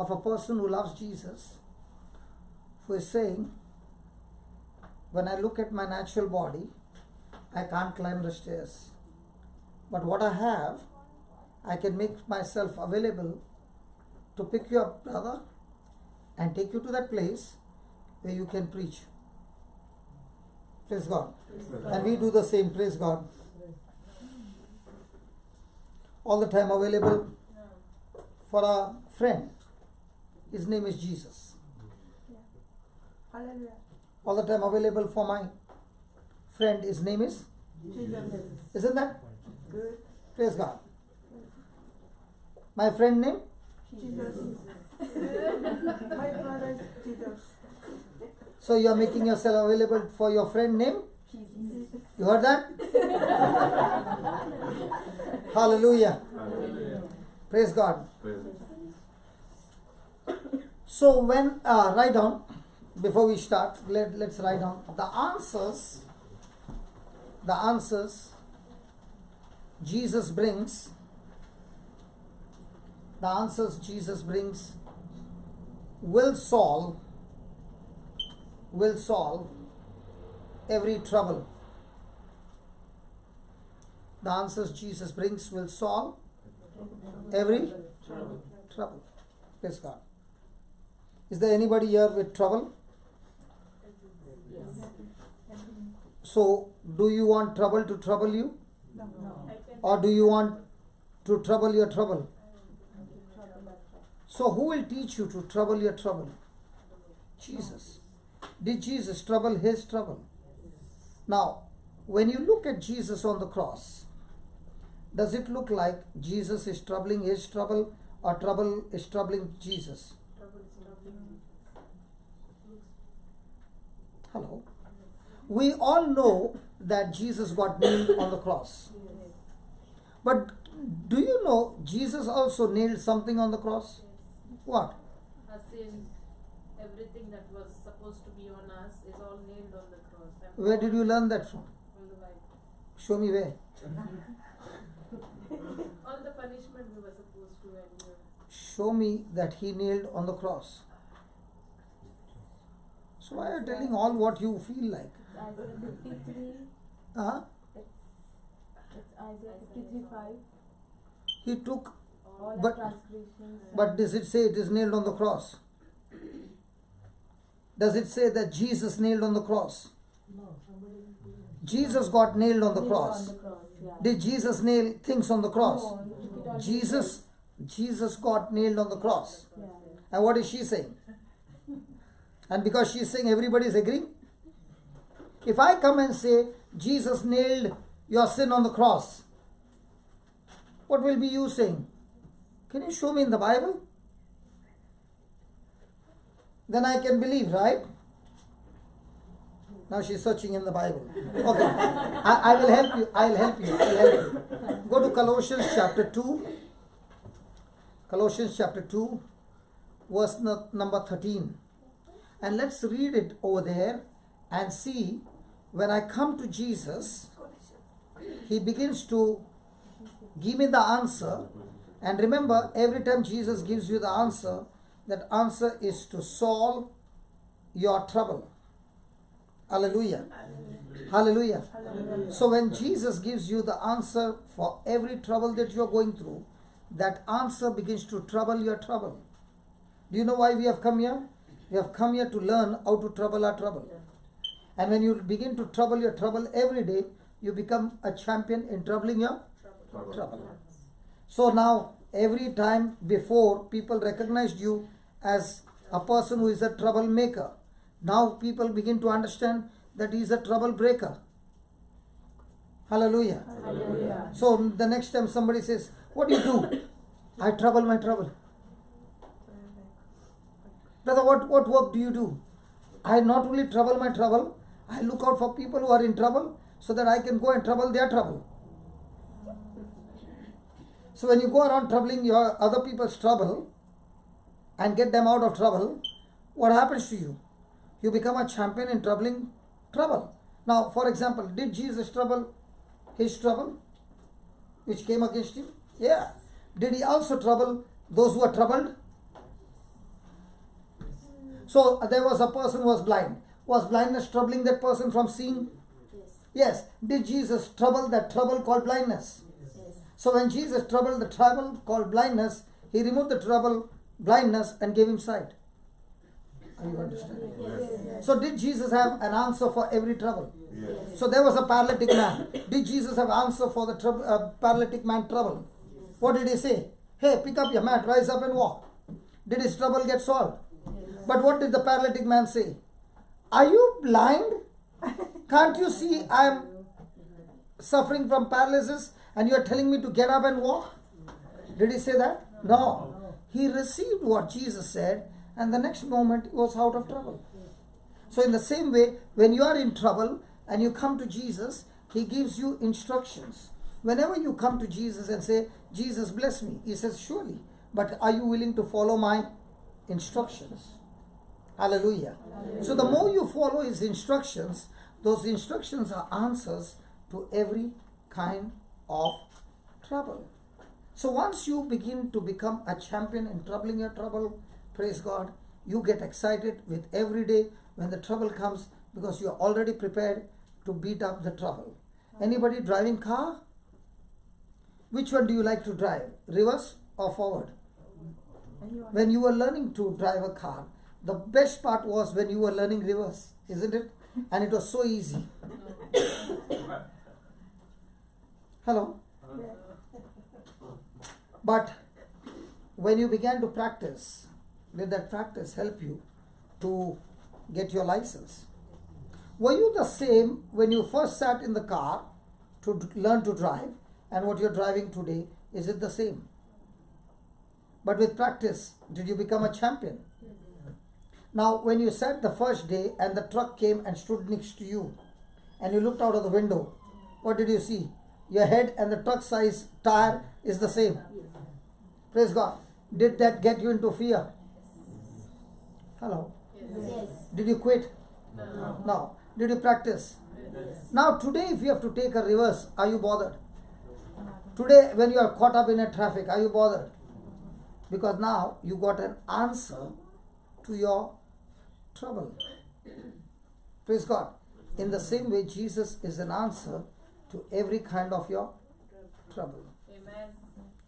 of a person who loves Jesus, who is saying, when I look at my natural body, I can't climb the stairs. But what I have, I can make myself available to pick you up, brother, and take you to that place where you can preach. Praise God. And we do the same, praise God. All the time available for a friend. His name is Jesus. Hallelujah. All the time available for my friend. His name is Jesus. Isn't that? Good. Praise God. My friend name? Jesus. My brother Jesus. So you are making yourself available for your friend name? Jesus. You heard that? Hallelujah. Praise God. So when, write down, before we start, let's write down the answers Jesus brings, will solve every trouble. The answers Jesus brings will solve every trouble. Praise God. Is there anybody here with trouble? So, do you want trouble to trouble you? No. Or do you want to trouble your trouble? So, who will teach you to trouble your trouble? Jesus. Did Jesus trouble his trouble? Now, when you look at Jesus on the cross, does it look like Jesus is troubling his trouble or trouble is troubling Jesus? Hello? We all know that Jesus got nailed on the cross. But do you know Jesus also nailed something on the cross? What? Our sin, everything that was supposed to be on us is all nailed on the cross. And Where did you learn that from? From the Bible. Show me where. All the punishment we were supposed to endure. Show me that he nailed on the cross. So why are you telling all what you feel like? Isaiah 53. Huh? It's Isaiah 53:5. He took, All But- our transgressions. but does it say it is nailed on the cross? Does it say that Jesus nailed on the cross? Jesus got nailed on the Nailed cross. on the cross, yeah. Did Jesus nail things on the cross? No, he took it on Jesus got nailed on the cross. Yeah. And what is she saying? And because she's saying everybody is agreeing? If I come and say Jesus nailed your sin on the cross, what will be you saying? Can you show me in the Bible? Then I can believe, right? Now she's searching in the Bible. Okay. I will help you. I'll help you. Go to Colossians chapter 2. Colossians chapter 2, verse number 13. And let's read it over there and see when I come to Jesus, he begins to give me the answer. And remember, every time Jesus gives you the answer, that answer is to solve your trouble. Hallelujah. Hallelujah. So when Jesus gives you the answer for every trouble that you're going through, that answer begins to trouble your trouble. Do you know why we have come here? We have come here to learn how to trouble our trouble. And when you begin to trouble your trouble every day, you become a champion in troubling your trouble. So now, every time before, people recognized you as a person who is a troublemaker. Now people begin to understand that he is a trouble breaker. Hallelujah. Hallelujah. So the next time somebody says, what do you do? I trouble my trouble. Brother, what work do you do? I not only trouble my trouble, I look out for people who are in trouble so that I can go and trouble their trouble. So when you go around troubling your other people's trouble and get them out of trouble, what happens to you? You become a champion in troubling trouble. Now, for example, did Jesus trouble his trouble, which came against him? Yeah. Did he also trouble those who are troubled? So there was a person who was blind. Was blindness troubling that person from seeing? Yes. Did Jesus trouble that trouble called blindness? So when Jesus troubled the trouble called blindness, he removed the trouble, blindness, and gave him sight. Are you understanding? So did Jesus have an answer for every trouble? Yes. So there was a paralytic man. Did Jesus have answer for the paralytic man trouble? What did he say? Hey, pick up your mat, rise up and walk. Did his trouble get solved? But what did the paralytic man say? Are you blind? Can't you see I am suffering from paralysis and you are telling me to get up and walk? Did he say that? No. He received what Jesus said and the next moment he was out of trouble. So in the same way, when you are in trouble and you come to Jesus, he gives you instructions. Whenever you come to Jesus and say, Jesus bless me, he says, surely. But are you willing to follow my instructions? Hallelujah. So the more you follow his instructions, those instructions are answers to every kind of trouble. So once you begin to become a champion in troubling your trouble, praise God, you get excited with every day when the trouble comes because you are already prepared to beat up the trouble. Anybody driving car? Which one do you like to drive? Reverse or forward? When you were learning to drive a car, the best part was when you were learning reverse, isn't it? And it was so easy. Hello? But when you began to practice, did that practice help you to get your license? Were you the same when you first sat in the car to learn to drive and what you're driving today? Is it the same? But with practice, did you become a champion? Now, when you sat the first day and the truck came and stood next to you and you looked out of the window, what did you see? Your head and the truck size tire is the same. Praise God. Did that get you into fear? Hello? Yes. Did you quit? No. Did you practice? Now today if you have to take a reverse, are you bothered? Today when you are caught up in a traffic, are you bothered? Because now you got an answer to your trouble. Praise God. In the same way, Jesus is an answer to every kind of your trouble. Amen.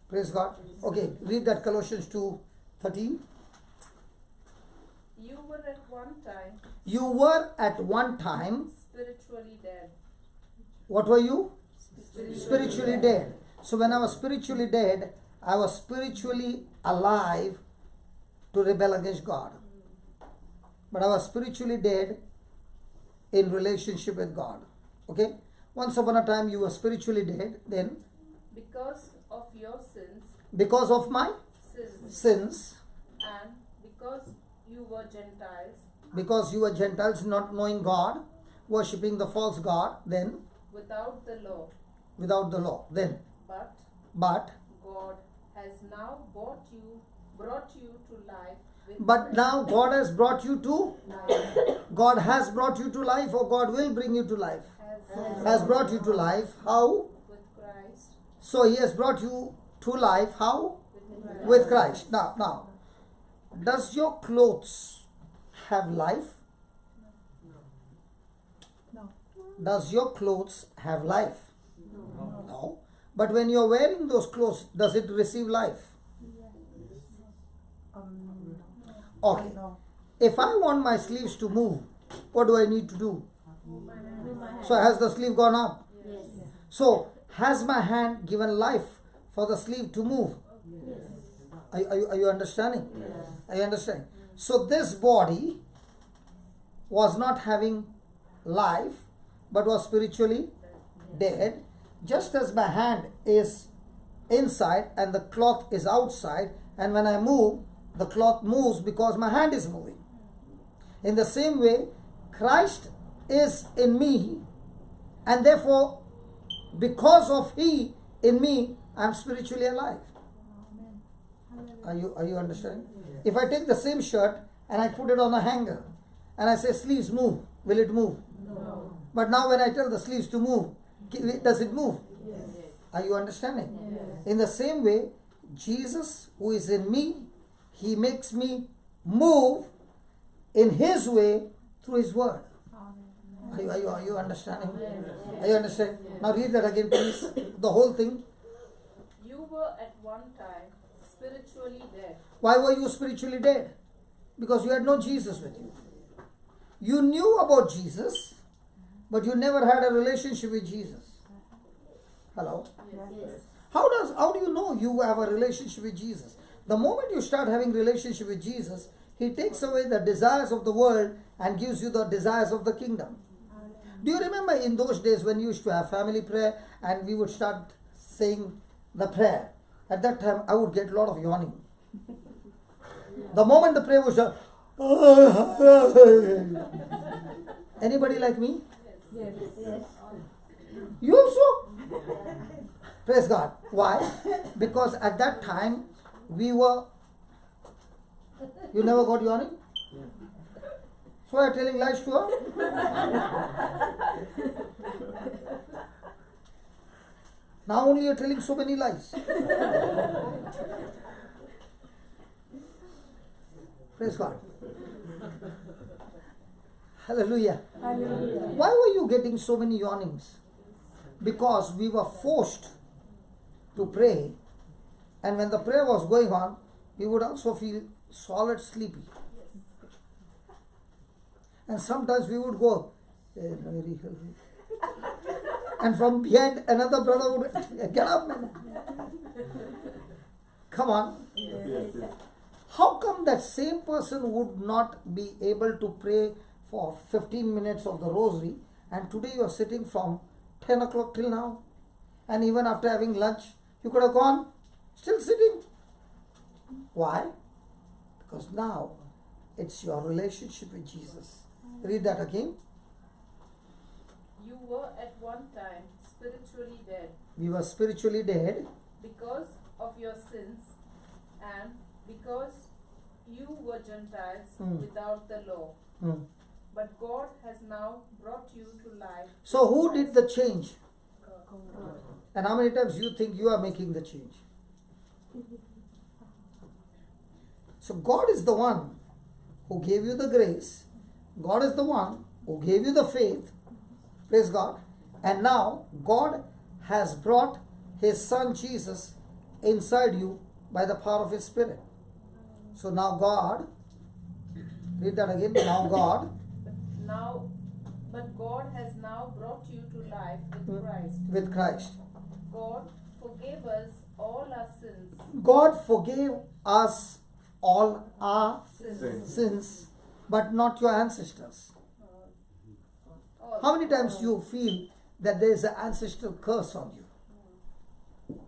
Praise God. Okay, read that Colossians 2:13. You were at one time You were at one time, spiritually dead. what were you? Spiritually dead. So when I was spiritually dead, I was spiritually alive to rebel against God. But I was spiritually dead in relationship with God. Okay? Once upon a time you were spiritually dead, then Because of your sins, because of my sins, and because you were Gentiles, because you were Gentiles not knowing God, worshipping the false God, then without the law, then, but but God has now brought you to life with but Christ. now God has brought you to God has brought you to life, or God will bring you to life. Has brought you to life. How? with Christ. So he has brought you to life. How? With Christ. With Christ. Now, does your clothes have life? No. Does your clothes have life? No. But when you're wearing those clothes, does it receive life? Okay. No. If I want my sleeves to move, what do I need to do? So has the sleeve gone up? Yes. So has my hand given life for the sleeve to move? Are you understanding? Are you understanding? So this body was not having life but was spiritually dead, just as my hand is inside and the cloth is outside, and when I move, the cloth moves because my hand is moving. In the same way, Christ is in me, and therefore because of he in me, I am spiritually alive. Are you understanding? If I take the same shirt and I put it on a hanger and I say sleeves move, will it move? No. But now when I tell the sleeves to move, does it move? Yes. Are you understanding? Yes. In the same way, Jesus who is in me, he makes me move in His way through His word. Are you understanding? Are you understanding? Now read that again, please. The whole thing. You were at one time spiritually dead. Why were you spiritually dead? Because you had no Jesus with you. You knew about Jesus, but you never had a relationship with Jesus. Hello? Yes. How do you know you have a relationship with Jesus? The moment you start having relationship with Jesus, He takes away the desires of the world and gives you the desires of the kingdom. Do you remember in those days when you used to have family prayer and we would start saying the prayer? At that time, I would get a lot of yawning. The moment the prayer was done, anybody like me? Yes. Yes. You also? Praise God. Why? Because at that time, we were... You never got yawning? So you're telling lies to her? Now only you're telling so many lies. Praise God. Hallelujah. Hallelujah. Why were you getting so many yawnings? Because we were forced to pray, and when the prayer was going on, we would also feel solid sleepy. And sometimes we would go, and from behind another brother would get up, man. Come on. How come that same person would not be able to pray for 15 minutes of the rosary, and today you are sitting from 10 o'clock till now, and even after having lunch, you could have gone, still sitting. Why? Because now it's your relationship with Jesus. Read that again. You were at one time spiritually dead We were spiritually dead because of your sins and because you were Gentiles without the law. Hmm. But God has now brought you to life. So who did the change? God. And how many times you think you are making the change? So God is the one who gave you the grace. God is the one who gave you the faith. Praise God. And now God has brought His Son Jesus inside you by the power of His Spirit. So now God, read that again. Now God, But God has now brought you to life with Christ. with Christ. God forgave us all our sins. God forgave us all our Sins. sins, but not your ancestors. All. How many times you feel that there is an ancestral curse on you?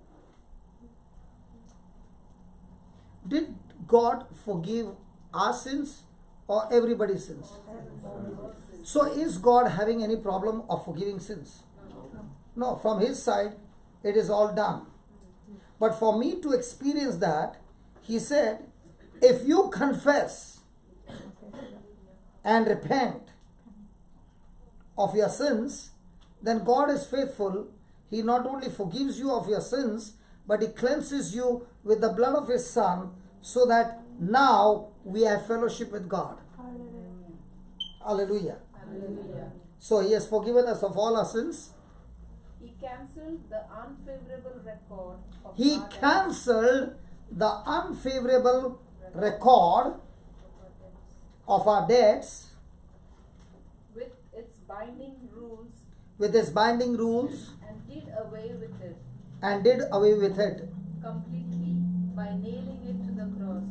Did God forgive our sins or everybody's sins? So is God having any problem of forgiving sins? No, from His side it is all done. But for me to experience that, He said, if you confess and repent of your sins, then God is faithful. He not only forgives you of your sins, but He cleanses you with the blood of His Son, so that now we have fellowship with God. Hallelujah. Hallelujah. So He has forgiven us of all our sins. He cancelled the unfavorable record of He our debts. cancelled the unfavorable record of our debts with its binding rules with His binding rules and did away with it completely by nailing it to the cross.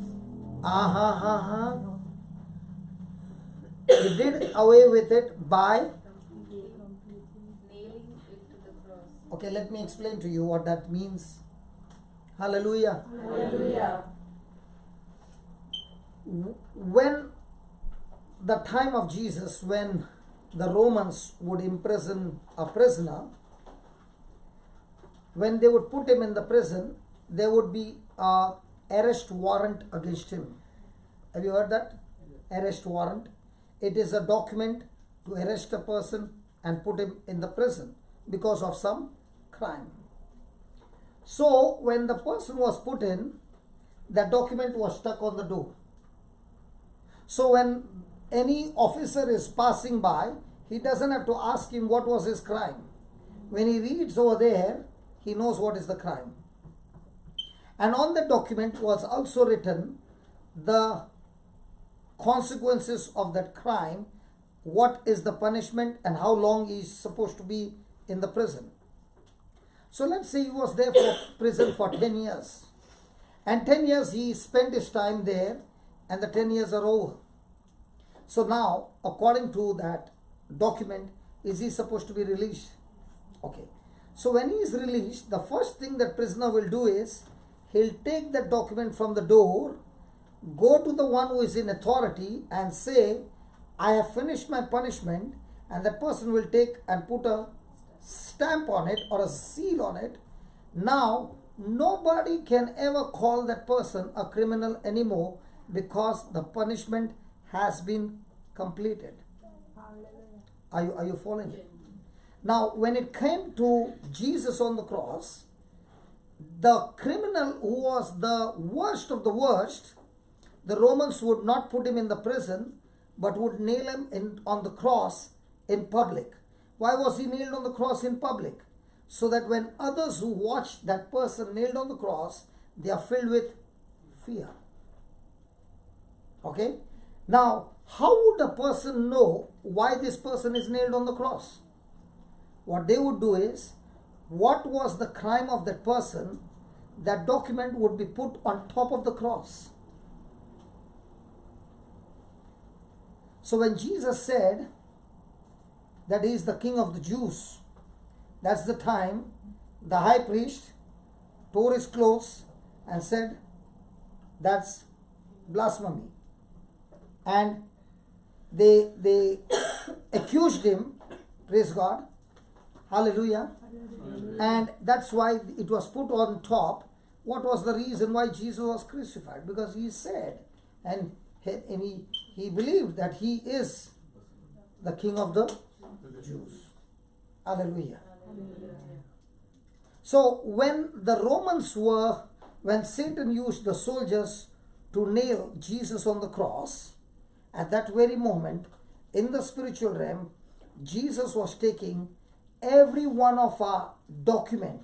He did away with it by... Completely nailing it to the cross. Okay, let me explain to you what that means. Hallelujah. Hallelujah. When the time of Jesus, when the Romans would imprison a prisoner, when they would put him in the prison, there would be a arrest warrant against him. Have you heard that? Arrest warrant. It is a document to arrest a person and put him in the prison because of some crime. So when the person was put in, that document was stuck on the door. So when any officer is passing by, he doesn't have to ask him what was his crime. When he reads over there, he knows what is the crime. And on the document was also written the consequences of that crime, what is the punishment, and how long he is supposed to be in the prison. So let's say he was there for prison for 10 years. And 10 years he spent his time there, and the 10 years are over. So now, according to that document, is he supposed to be released? Okay. So when he is released, the first thing that prisoner will do is, he'll take that document from the door, go to the one who is in authority and say, I have finished my punishment, and that person will take and put a stamp on it or a seal on it. Now, nobody can ever call that person a criminal anymore because the punishment has been completed. Are you following it? Now, when it came to Jesus on the cross, the criminal who was the worst of the worst, the Romans would not put him in the prison, but would nail him on the cross in public. Why was he nailed on the cross in public? So that when others who watched that person nailed on the cross, they are filled with fear. Okay? Now, how would a person know why this person is nailed on the cross? What they would do is, what was the crime of that person, that document would be put on top of the cross. So when Jesus said that he is the King of the Jews, that's the time the high priest tore his clothes and said, that's blasphemy. And they accused him, praise God, hallelujah. And that's why it was put on top. What was the reason why Jesus was crucified? Because he said, and he believed that he is the King of the Jews. Hallelujah. So when when Satan used the soldiers to nail Jesus on the cross, at that very moment, in the spiritual realm, Jesus was taking every one of our document.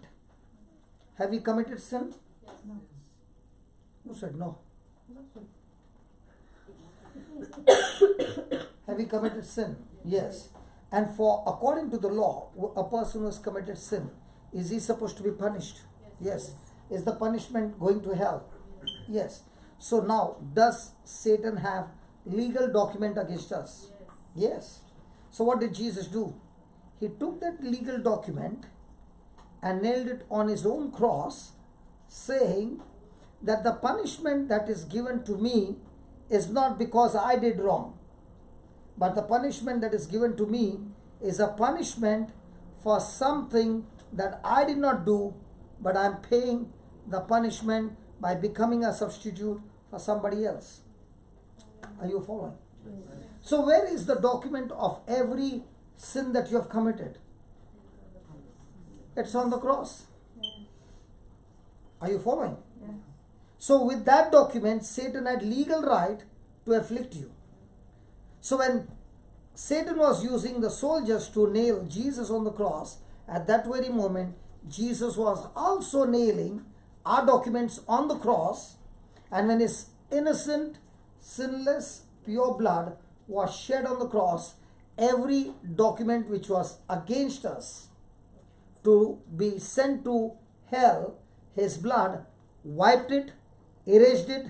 Have we committed sin? No. Who said no? Have we committed sin? Yes. And according to the law, a person who has committed sin, is he supposed to be punished? Yes. Is the punishment going to hell? Yes. So now, does Satan have legal document against us? Yes. So what did Jesus do? He took that legal document and nailed it on his own cross, saying that the punishment that is given to me is not because I did wrong, but the punishment that is given to me is a punishment for something that I did not do, but I am paying the punishment by becoming a substitute for somebody else. Are you following? So where is the document of every sin that you have committed? It's on the cross. Are you following? Yeah. So with that document, Satan had legal right to afflict you. So when Satan was using the soldiers to nail Jesus on the cross, at that very moment, Jesus was also nailing our documents on the cross, and when his innocent, sinless, pure blood was shed on the cross, every document which was against us to be sent to hell, his blood wiped it, erased it,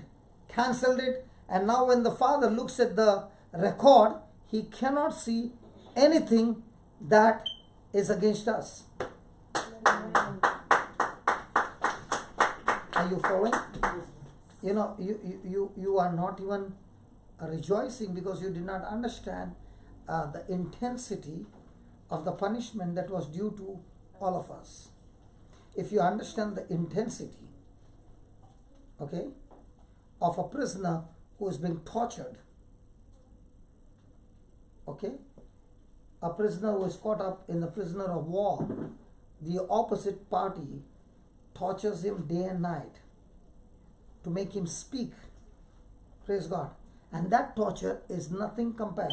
cancelled it, and now when the Father looks at the record, he cannot see anything that is against us. Are you following? You know, you are not even rejoicing because you did not understand the intensity of the punishment that was due to all of us. If you understand the intensity, okay, of a prisoner who is being tortured, okay, a prisoner who is caught up in the prisoner of war, the opposite party tortures him day and night to make him speak, praise God, And that torture is nothing compared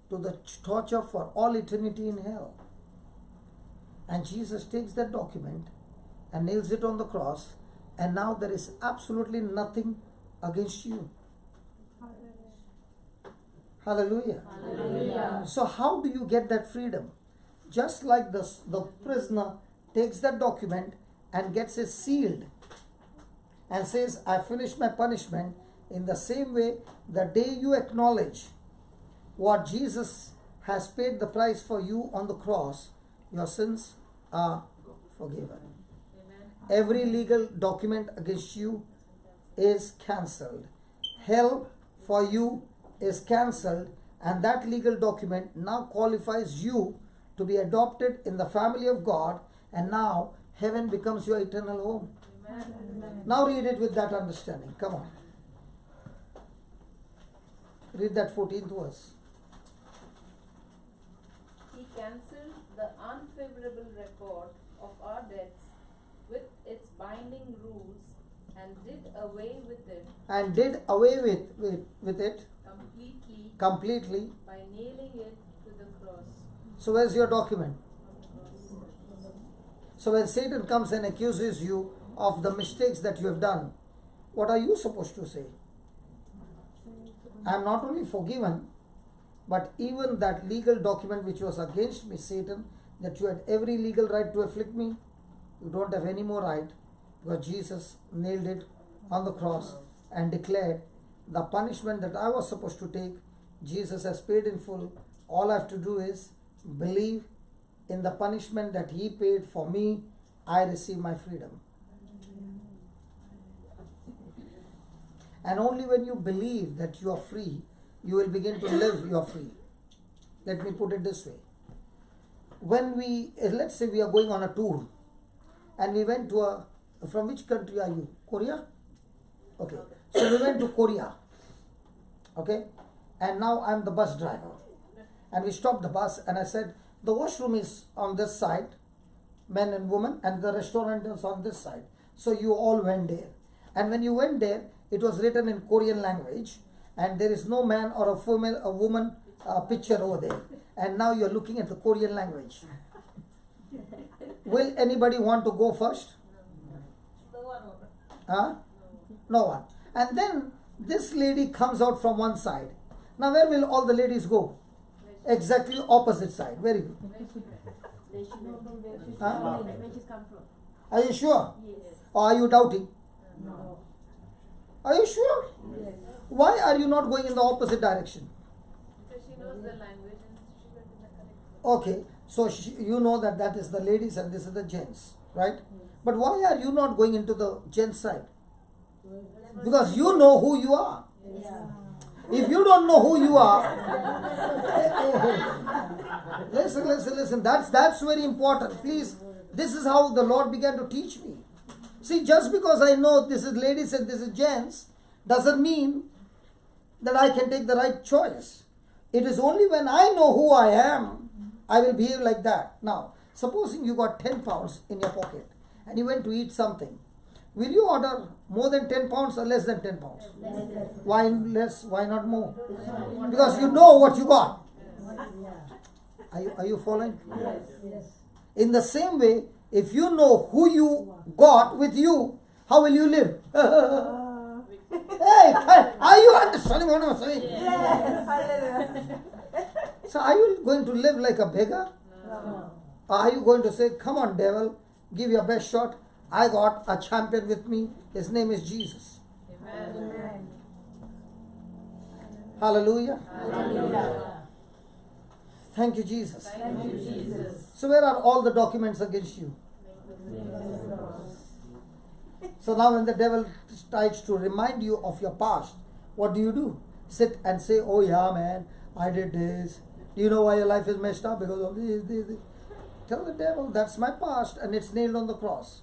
to the torture for all eternity in hell. And Jesus takes that document and nails it on the cross, and now there is absolutely nothing against you. Hallelujah. Hallelujah. So how do you get that freedom? Just like the prisoner takes that document and gets it sealed and says, I finished my punishment. In the same way, the day you acknowledge what Jesus has paid the price for you on the cross, your sins are forgiven. Amen. Every legal document against you is cancelled. Hell for you is cancelled, and that legal document now qualifies you to be adopted in the family of God, and now heaven becomes your eternal home. Amen. Now read it with that understanding. Come on. Read that 14th verse. He cancelled the unfavorable record of our debts with its binding rules and did away with it And did away with it completely completely. by nailing it to the cross. So where's your document? So when Satan comes and accuses you of the mistakes that you have done, what are you supposed to say? I am not only forgiven, but even that legal document which was against me, Satan, that you had every legal right to afflict me, you don't have any more right, because Jesus nailed it on the cross and declared the punishment that I was supposed to take, Jesus has paid in full. All I have to do is believe in the punishment that He paid for me. I receive my freedom. And only when you believe that you are free, you will begin to live you are free. Let me put it this way. When let's say we are going on a tour, and we went to from which country are you? Korea? Okay. So we went to Korea. Okay. And now I'm the bus driver. And we stopped the bus, and I said, the washroom is on this side, men and women, and the restaurant is on this side. So you all went there. And when you went there, it was written in Korean language, and there is no man or a woman picture over there. And now you're looking at the Korean language. Will anybody want to go first? Huh? No one. And then this lady comes out from one side. Now where will all the ladies go? Exactly opposite side. Very good. Where she's Huh? where she's come from. Are you sure? Yes. Or are you doubting? No. Are you sure? Yes. Why are you not going in the opposite direction? Because she knows the language and she went in the correct way. Okay, so you know that is the ladies and this is the gents, right? But why are you not going into the gents side? Because you know who you are. Yeah. If you don't know who you are, listen. That's very important. Please, this is how the Lord began to teach me. See, just because I know this is ladies and this is gents, doesn't mean that I can take the right choice. It is only when I know who I am, I will behave like that. Now, supposing you got 10 pounds in your pocket and you went to eat something. Will you order more than 10 pounds or less than 10 pounds? Why less? Why not more? Because you know what you got. Are you following? Yes. In the same way, if you know who you got with you, how will you live? Hey, are you understanding what I'm saying? Yes. Hallelujah. So are you going to live like a beggar? No. Or are you going to say, come on devil, give your best shot. I got a champion with me. His name is Jesus. Amen. Amen. Hallelujah. Hallelujah. Thank you, Jesus. Thank you, Jesus. So where are all the documents against you? So now when the devil tries to remind you of your past, what do? Sit and say, oh yeah man, I did this. Do you know why your life is messed up? Because of this. Tell the devil, that's my past and it's nailed on the cross.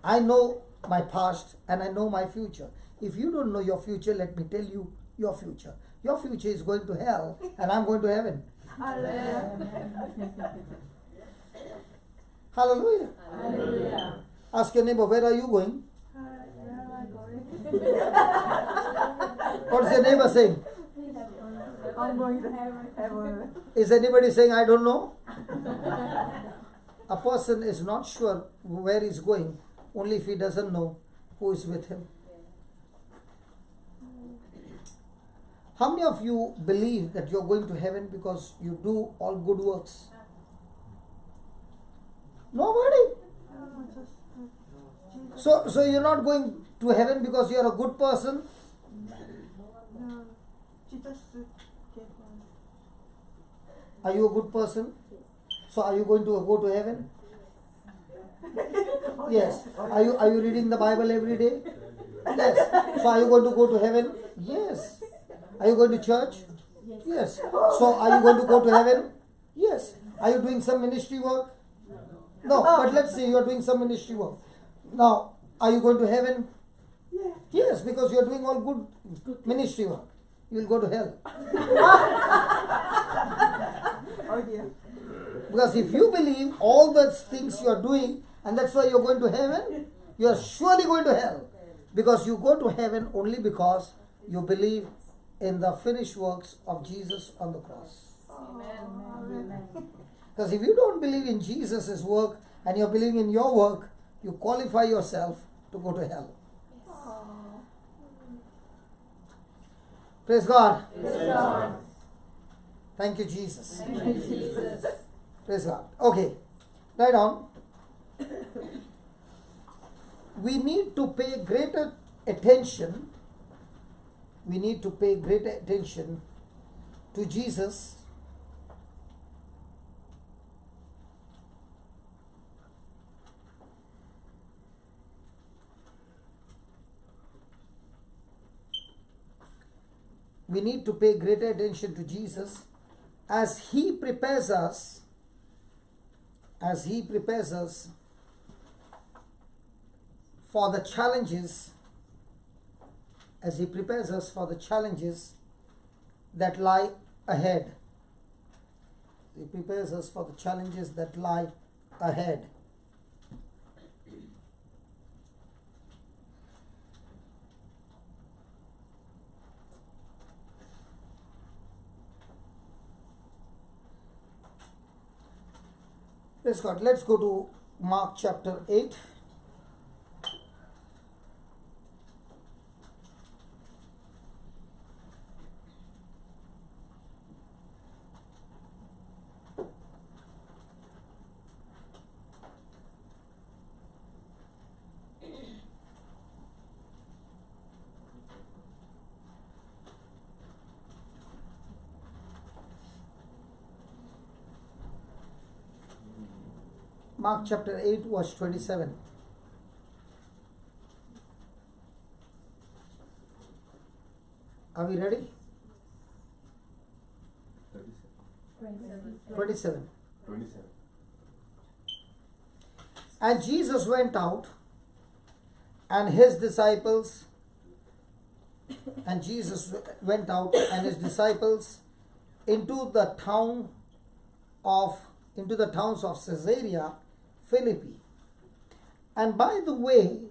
I know my past and I know my future. If you don't know your future, let me tell you your future. Your future is going to hell and I'm going to heaven. Hallelujah. Hallelujah. Hallelujah. Ask your neighbor, where are you going? Where am I going? What's your neighbor saying? I'm going to heaven. Is anybody saying, I don't know? A person is not sure where he's going only if he doesn't know who is with him. How many of you believe that you're going to heaven because you do all good works? Nobody. So you're not going to heaven because you're a good person? No, she just get one. Are you a good person? So are you going to go to heaven? Yes. Are you reading the Bible every day? Yes. So are you going to go to heaven? Yes. Are you going to church? Yes. So are you going to go to heaven? Yes. Are you doing some ministry work? No. But let's say you are doing some ministry work. Now, are you going to heaven? Yeah. Yes, because you are doing all good ministry work. You will go to hell. Oh dear. Because if you believe all the things you are doing and that's why you are going to heaven, you are surely going to hell. Because you go to heaven only because you believe in the finished works of Jesus on the cross. Amen. Because if you don't believe in Jesus' work and you're believing in your work, you qualify yourself to go to hell. Praise God. Praise God. Thank you, Jesus. Thank you, Jesus. Praise God. Okay, right on. We need to pay greater attention. We need to pay greater attention to Jesus. We need to pay greater attention to Jesus as He prepares us, for the challenges, that lie ahead. He prepares us for the challenges that lie ahead. Praise God. Let's go to Mark chapter 8. Mark chapter 8 verse 27. Are we ready? 27. And Jesus went out and his disciples into the towns of Caesarea Philippi. And by the way,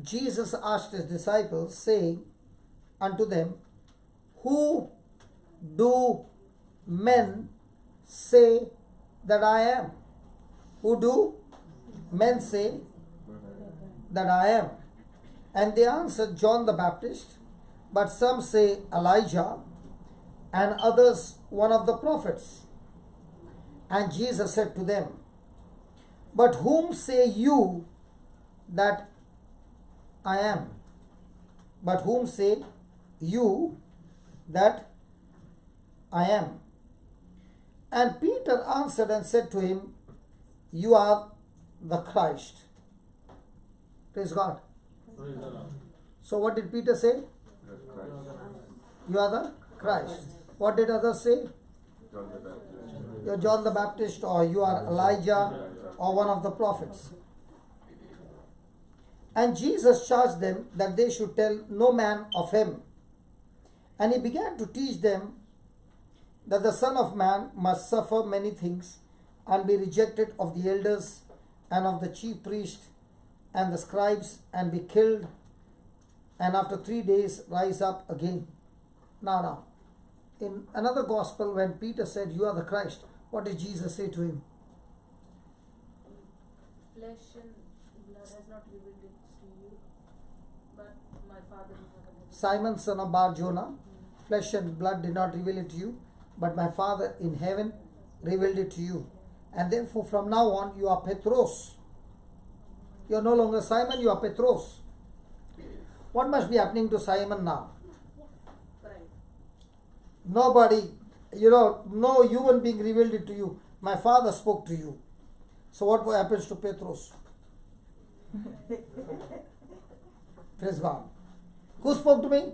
Jesus asked his disciples, saying unto them, Who do men say that I am? Who do men say that I am? And they answered, John the Baptist, but some say Elijah, and others one of the prophets. And Jesus said to them, But whom say you that I am? But whom say you that I am? And Peter answered and said to him, You are the Christ. Praise God. So what did Peter say? You are the Christ. What did others say? You're John the Baptist, or you are Elijah, or one of the prophets. And Jesus charged them that they should tell no man of him. And he began to teach them that the Son of Man must suffer many things and be rejected of the elders and of the chief priests and the scribes, and be killed, and after 3 days rise up again. Now, in another gospel, when Peter said, "You are the Christ," what did Jesus say to him? Flesh and blood has not revealed it to you, but my Father in heaven. Simon, son of Bar Jonah, flesh and blood did not reveal it to you, but my Father in heaven revealed it to you. And therefore, from now on, you are Petros. You are no longer Simon, you are Petros. What must be happening to Simon now? Right. Nobody, no human being revealed it to you. My Father spoke to you. So what happens to Petros? Praise God. Who spoke to me?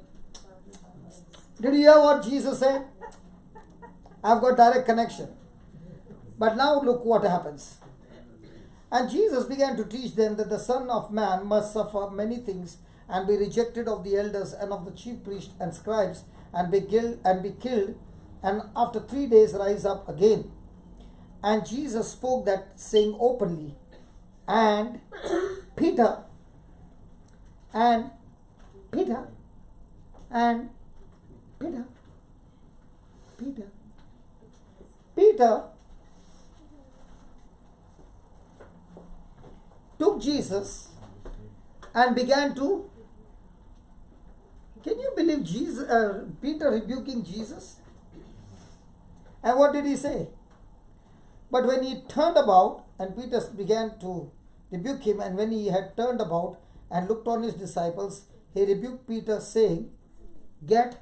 Did you hear what Jesus said? I've got direct connection. But now look what happens. And Jesus began to teach them that the Son of Man must suffer many things and be rejected of the elders and of the chief priests and scribes and be killed and after 3 days rise up again. And Jesus spoke that saying openly. And Peter took Jesus and began to, can you believe Peter rebuking Jesus? And what did he say? But when he turned about, and Peter began to rebuke him, and when he had turned about and looked on his disciples, he rebuked Peter, saying, "Get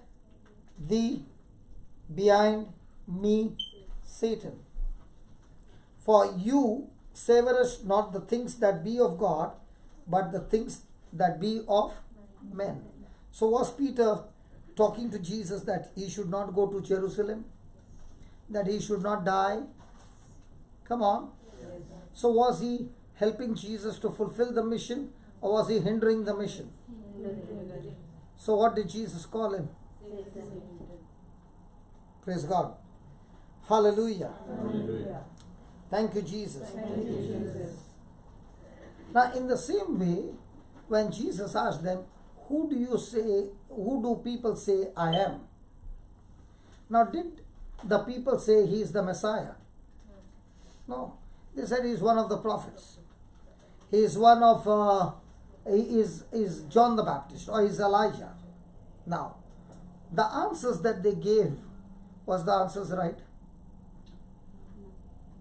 thee behind me, Satan. For you savorest not the things that be of God, but the things that be of men." So was Peter talking to Jesus that he should not go to Jerusalem? That he should not die? Come on. So was he helping Jesus to fulfill the mission, or was he hindering the mission? So what did Jesus call him? Praise God. Hallelujah. Hallelujah. Thank you, Jesus. Thank you, Jesus. Now, in the same way, when Jesus asked them, who do people say I am? Now, did the people say he is the Messiah? No. They said he is one of the prophets. He is one of, he is John the Baptist, or he is Elijah. Now, the answers that they gave, was the answers right?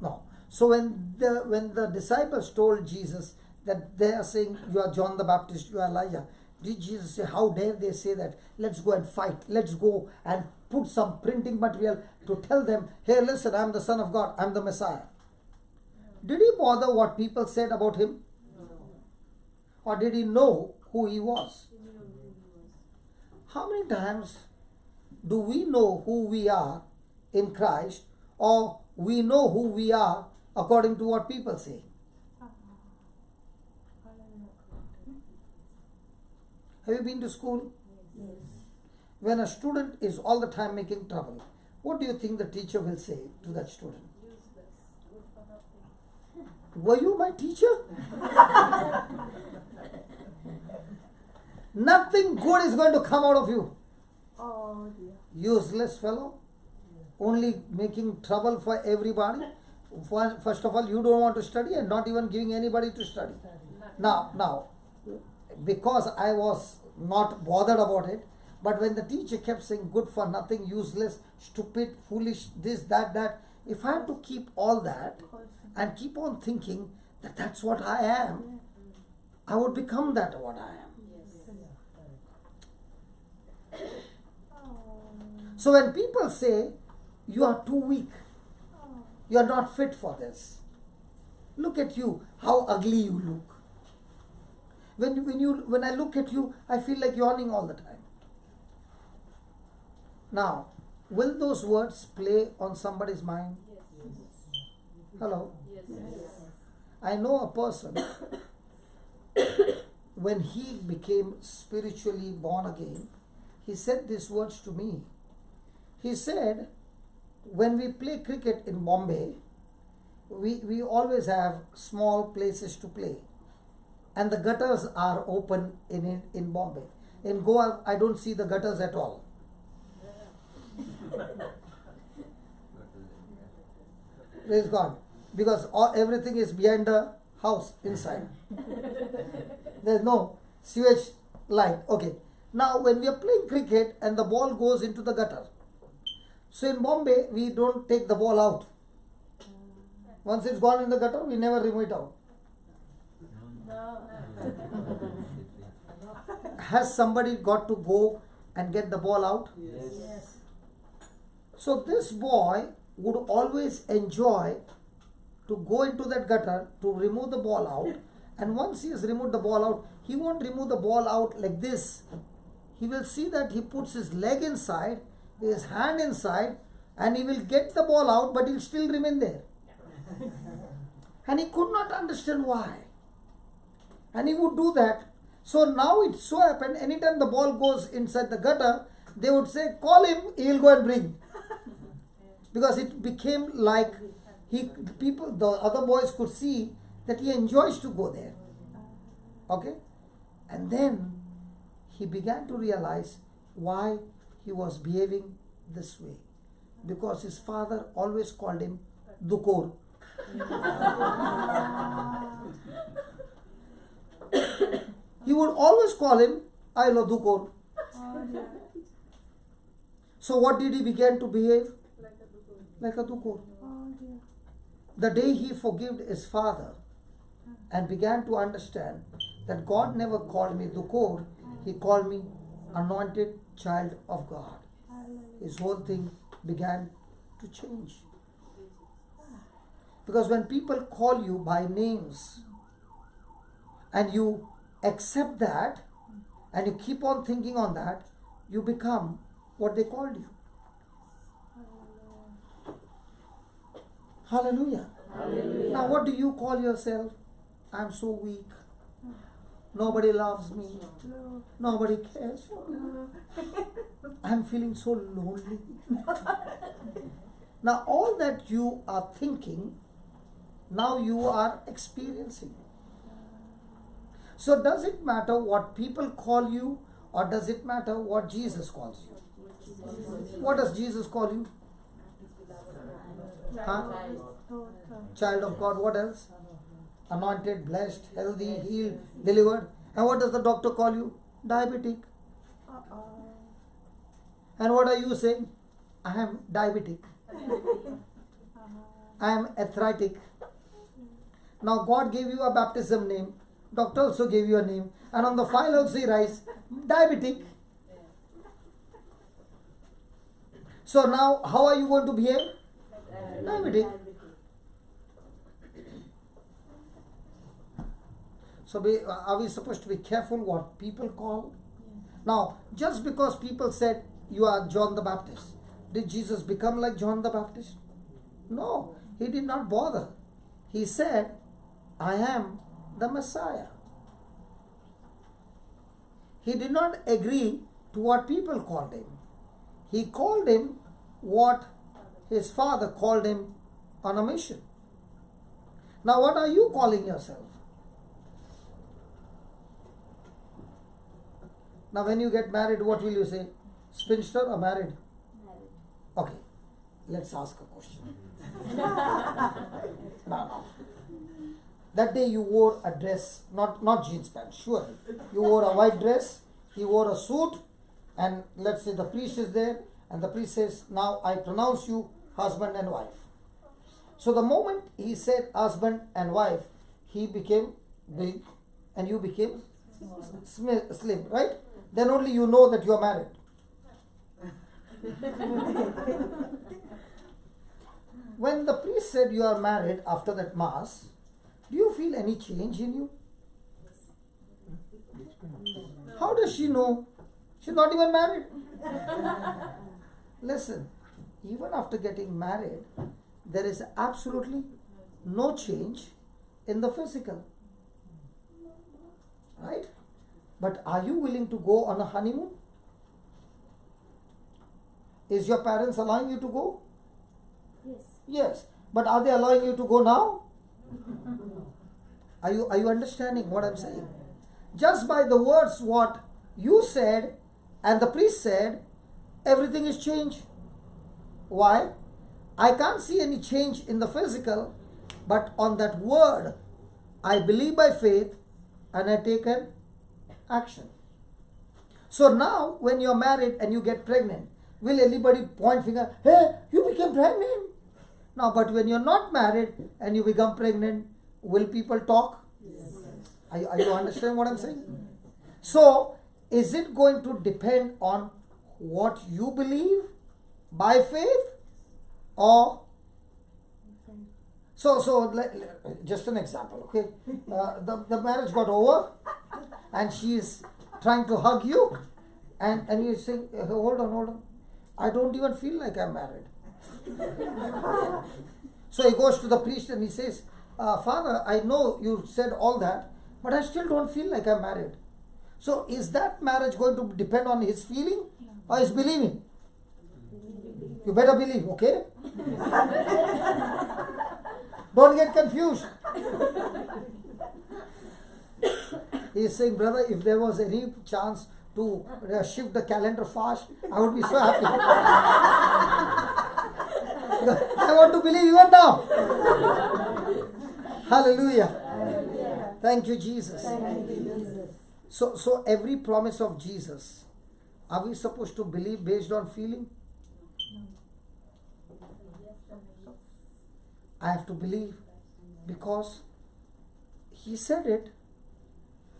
No. So when the disciples told Jesus that they are saying, "You are John the Baptist, you are Elijah," did Jesus say, "How dare they say that? Let's go and fight. Let's go and put some printing material to tell them, hey, listen, I'm the Son of God, I'm the Messiah." Did he bother what people said about him? Or did he know who he was? How many times do we know who we are in Christ, or we know who we are according to what people say? Have you been to school? Yes. When a student is all the time making trouble, what do you think the teacher will say to that student? Useless. Good for nothing. Were you my teacher? Nothing good is going to come out of you. Oh dear. Useless fellow. Only making trouble for everybody. First of all, you don't want to study and not even giving anybody to study. Now, because I was not bothered about it, but when the teacher kept saying good for nothing, useless, stupid, foolish, this, that, if I had to keep all that and keep on thinking that that's what I am, I would become that what I am. So when people say, you are too weak, you are not fit for this, look at you, how ugly you look. When I look at you, I feel like yawning all the time. Now, will those words play on somebody's mind? Yes. Hello? Yes. I know a person, when he became spiritually born again, he said these words to me. He said, when we play cricket in Bombay, we always have small places to play. And the gutters are open in Bombay. In Goa, I don't see the gutters at all. Praise God. Because everything is behind the house, inside. There is no sewage line. Okay. Now, when we are playing cricket and the ball goes into the gutter, so in Bombay, we don't take the ball out. Once it's gone in the gutter, we never remove it out. Has somebody got to go and get the ball out? Yes. So this boy would always enjoy to go into that gutter to remove the ball out, and once he has removed the ball out, he won't remove the ball out like this. He will see that he puts his leg inside, his hand inside, and he will get the ball out, but he will still remain there. And he could not understand why. And he would do that. So now it so happened, anytime the ball goes inside the gutter, they would say, call him, he will go and bring. Because it became like the other boys could see that he enjoys to go there. Okay? And then he began to realize why he was behaving this way. Because his father always called him Dukor. He would always call him Ailo Dukor. So what did he begin to behave? Like a Dukor. The day he forgave his father and began to understand that God never called me Dukor, he called me anointed child of God. His whole thing began to change. Because when people call you by names and you accept that and you keep on thinking on that, you become what they called you. Hallelujah. Hallelujah. Now what do you call yourself? I'm so weak. Nobody loves me. Nobody cares for me. I'm feeling so lonely. Now all that you are thinking, now you are experiencing. So does it matter what people call you, or does it matter what Jesus calls you? What does Jesus call you? Huh? Child of God. What else? Anointed, blessed, healthy, healed, delivered. And what does the doctor call you? Diabetic. And what are you saying? I am diabetic. I am arthritic. Now God gave you a baptism name. Doctor also gave you a name. And on the file also he writes diabetic. So now how are you going to behave? Diabetic. So are we supposed to be careful what people call? Now, just because people said you are John the Baptist, did Jesus become like John the Baptist? No, he did not bother. He said, I am the Messiah. He did not agree to what people called him. He called him what his father called him on a mission. Now, what are you calling yourself? Now, when you get married, what will you say? Spinster or married? Married. Okay, let's ask a question. Now, that day you wore a dress, not jeans pants, sure. You wore a white dress, he wore a suit, and let's say the priest is there, and the priest says, now I pronounce you husband and wife. So the moment he said husband and wife, he became big and you became slim, right? Then only you know that you are married. When the priest said you are married after that mass, do you feel any change in you? How does she know? She's not even married. Listen, even after getting married, there is absolutely no change in the physical. Right? But are you willing to go on a honeymoon? Is your parents allowing you to go? Yes. Yes. But are they allowing you to go now? Are you understanding what I'm saying? Just by the words what you said and the priest said, everything is changed. Why? I can't see any change in the physical, but on that word, I believe by faith and I take an action. So now, when you're married and you get pregnant, will anybody point finger, hey, you became pregnant? No, but when you're not married and you become pregnant, will people talk? Yes. Are you understanding what I'm saying? So, is it going to depend on what you believe by faith or just an example, okay? The marriage got over and she is trying to hug you and you're saying, hold on, I don't even feel like I'm married. So he goes to the priest and he says, Father, I know you said all that, but I still don't feel like I'm married. So is that marriage going to depend on his feeling or his believing? You better believe, okay? Don't get confused. He is saying, brother, if there was any chance to shift the calendar fast, I would be so happy. I want to believe even now. Hallelujah. Hallelujah. Thank you, Jesus. Thank you, Jesus. So every promise of Jesus, are we supposed to believe based on feeling? I have to believe because he said it.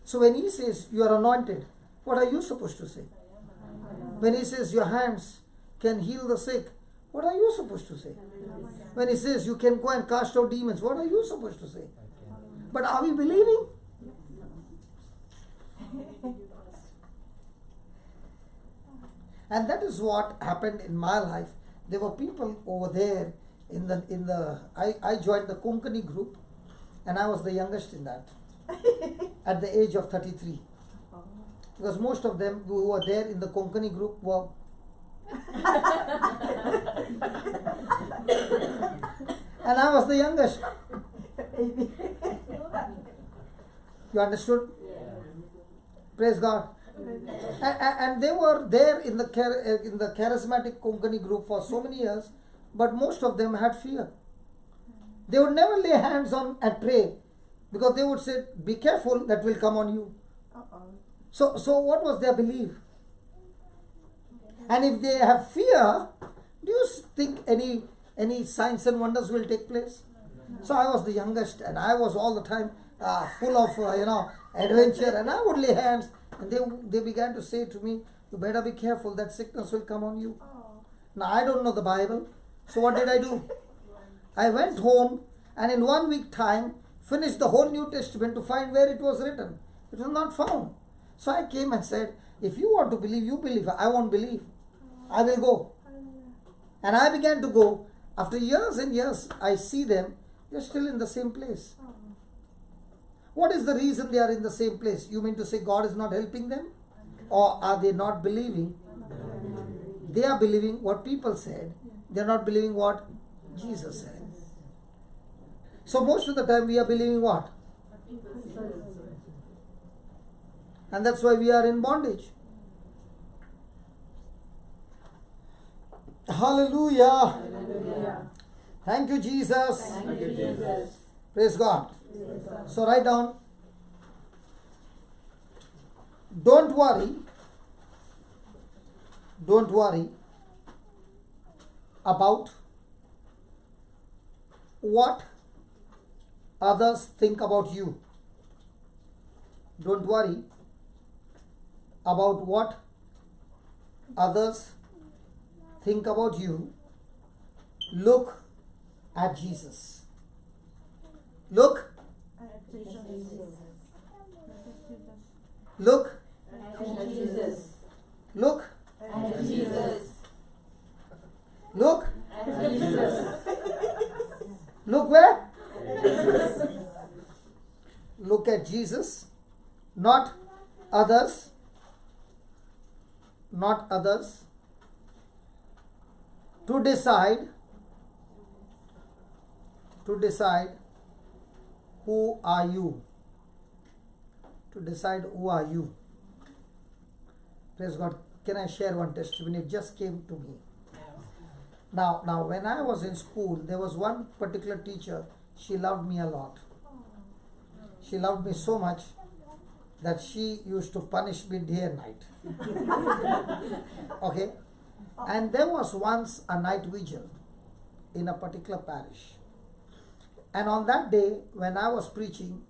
So when he says you are anointed, what are you supposed to say? When he says your hands can heal the sick, what are you supposed to say? When he says you can go and cast out demons, what are you supposed to say? But are we believing? And that is what happened in my life. There were people over there I joined the Konkani group and I was the youngest in that at the age of 33. Because most of them who were there in the Konkani group were and I was the youngest. You understood? Yeah. Praise God. And they were there in the charismatic Konkani group for so many years, but most of them had fear. They would never lay hands on and pray because they would say, be careful, that will come on you. So what was their belief? And if they have fear, do you think any signs and wonders will take place? So I was the youngest and I was all the time full of adventure, and I would lay hands and they began to say to me, you better be careful, that sickness will come on you. Now I don't know the Bible, so what did I do? I went home and in 1 week time finished the whole New Testament to find where it was written. It was not found. So I came and said, if you want to believe, you believe. I won't believe. I will go. And I began to go. After years and years, I see them, they're still in the same place. What is the reason they are in the same place? You mean to say God is not helping them? Or are they not believing? They are believing what people said. They are not believing what Jesus said. So most of the time we are believing what? And that's why we are in bondage. Hallelujah. Hallelujah. Thank you, Jesus. Thank you, Jesus. Praise God. Praise God. So write down. Don't worry about what others think about you. Don't worry about what others think about you. Look at Jesus. Look. Look. And Jesus. Look. And Jesus. Look. And Jesus. Look where? Look at Jesus, not others. Not others. To decide who are you. To decide who are you. Praise God. Can I share one testimony? It just came to me. Now, when I was in school, there was one particular teacher. She loved me a lot. She loved me so much that she used to punish me day and night. Okay? And there was once a night vigil in a particular parish. And on that day, when I was preaching,